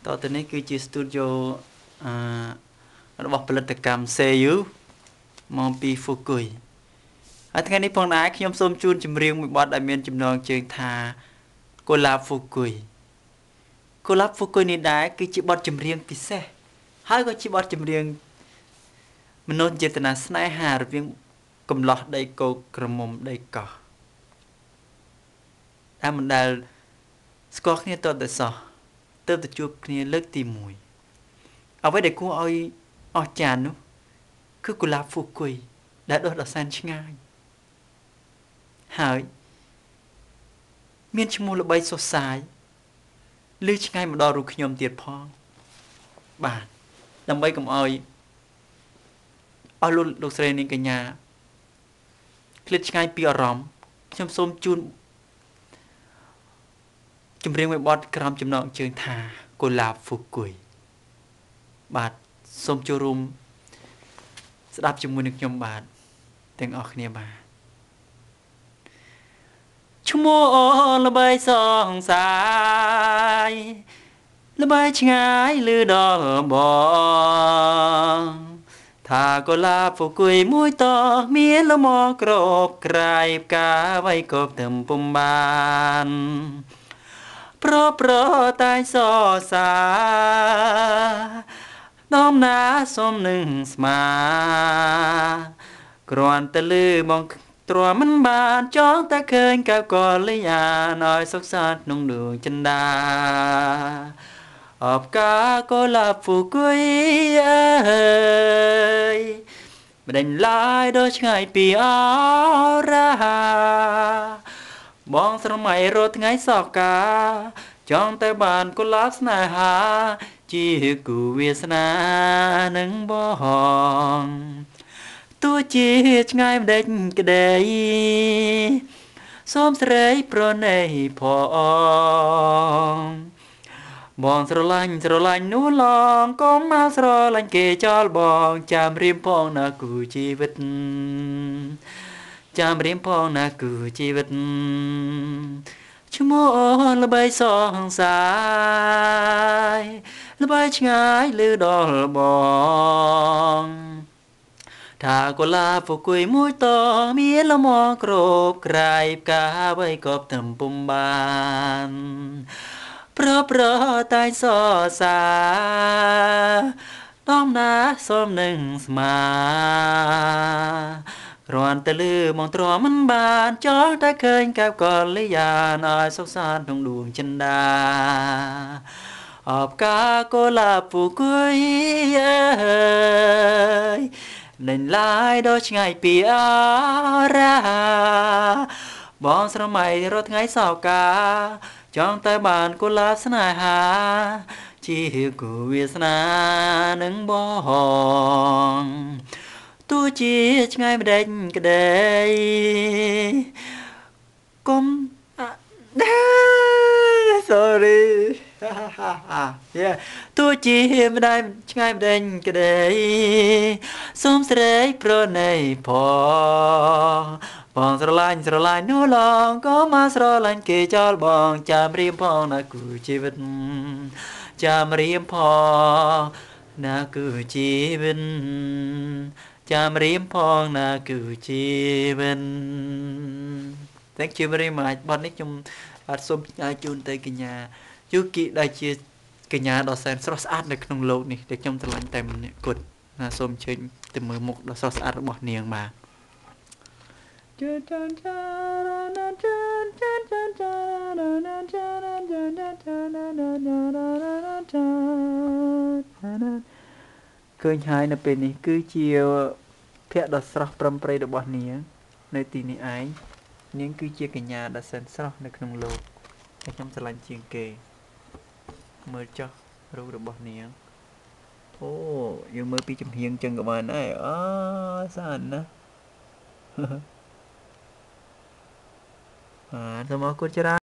តទៅនេះគឺជា studio របស់ផលិតកម្ម Seiyu មកពី Fukui ហើយថ្ងៃនេះផងដែរខ្ញុំសូមជូនចម្រៀងមួយបទដែលមានចំណងជើងថាកុលាប Fukui កុលាប Fukui នេះដែរគឺជាបទចម្រៀងពិសេសហើយក៏ជាបទចម្រៀងមនោសញ្ចេតនាស្នេហារវាងកំឡោះដីគោកក្រមុំដីកោះតែមិនដែលស្គាល់គ្នាតតែសោះទើបទៅជួបគ្នាលើកទី1អ្វីដែលគួរឲ្យអស្ចារ្យនោះគឺកុលាប Fukui ដែលដុះដល់សែនឆ្ងាយហើយមានឈ្មោះល្បីសុសសាយឮឆ្ងាយមកដល់រូបខ្ញុំទៀតផងបាទដើម្បីកុំឲ្យលោកស្រីនាងកញ្ញាឃ្លាតឆ្ងាយពីអារម្មណ៍ខ្ញុំសូមជូនចម្រៀងមួយបទក្រោមចំណងជើងថាកុលាប Fukui បាទសូមចូលរួមស្ដាប់ជាមួយនឹងខ្ញុំបាទទាំងអស់គ្នាបាទឈ្មោះល្បីសងសាយល្បីឆ្ងាយឮដល់បងថាកុលាប Fukui មួយតមានលមក្របក្រៃផ្កាໄວគប់ទឹមពុំបានប្រតែងសរសាដំណាសុំនឹងស្មាគ្រាន់តែលឺមកទ្រាំមិនបានចង់តែឃើញកៅកលយានឲ្យសុខសាន្តក្នុងដួងចិន្តាអបកាកុលាប Fukui អើយមិនដេញឡាយដល់ឆ្ងាយពីអរាបងស្រមៃរត់ថ្ងៃសោកកាចង់តែបានកុលាបស្នេហាជាគូវាសនានឹងបងទោះជាឆ្ងាយមិនដេចក្ដីសូមស្រីប្រណីផងបងស្រឡាញ់នោះឡងកុំមកស្រឡាញ់គេចោលបងចាំរៀមផងណាគូជីវិតចាំរៀមផងណាគូជីវិតឈ្មោះល្បីសងសាយល្បីឆ្ងាយឮដល់បងថាកុលាប Fukui មួយតមានលមក្របក្រៃផ្កាໄວគប់ទឹមពុំបានប្រតែងសរសាដំណាសុំនឹងស្មាគ្រាន់តែលឺមកទ្រាំមិនបានចង់តែឃើញកៅកលយានឲ្យសុខសាន្តក្នុងដួងចិន្តាអបកាកុលាប Fukui អើយនឹងឡាយដល់ឆ្ងាយពីអរាបងស្រមៃរត់ថ្ងៃសោកកាចង់តែបានកុលាបស្នេហាជាគូវាសនានឹងបងទោះជាឆ្ងាយមិនដេញក្ដីកុំsorry ទោះជាមិនដែលឆ្ងាយមិនដេញក្ដីសូមស្រីប្រណីផងស្រឡាញ់នោះឡងក៏មកស្រឡាញ់គេចោលបងចាំរៀមផងណាគូជីវិតចាំរៀមផងណាគូជីវិតចាំរៀមផងណាគូជីវិត Thank you very much បទនេះខ្ញុំបាទសូមផ្ញើជូនទៅកញ្ញាយូគីដែលជាកញ្ញាដ៏សែនស្រស់ស្អាតនៅក្នុងโลกនេះដែលខ្ញុំស្រឡាញ់តែម្នាក់គត់ណាសូមអញ្ជើញទៅមើលមុខដ៏ស្រស់ស្អាតរបស់នាងបាទឃើញហើយនៅពេលនេះគឺជាភ័ក្រដ៏ស្រស់ប្រំប្រៃរបស់នាងនៅទីនេះឯងនាងគឺជាកញ្ញាដ៏សែនស្រស់នៅក្នុងโลกតែខ្ញុំស្រឡាញ់ជាងគេមើលចុះរូបរបស់នាងអូយើងមើលពីចំហៀងចឹងក៏បានដែរអូស្អាតណាស់បាទសូមអរគុណច្រើន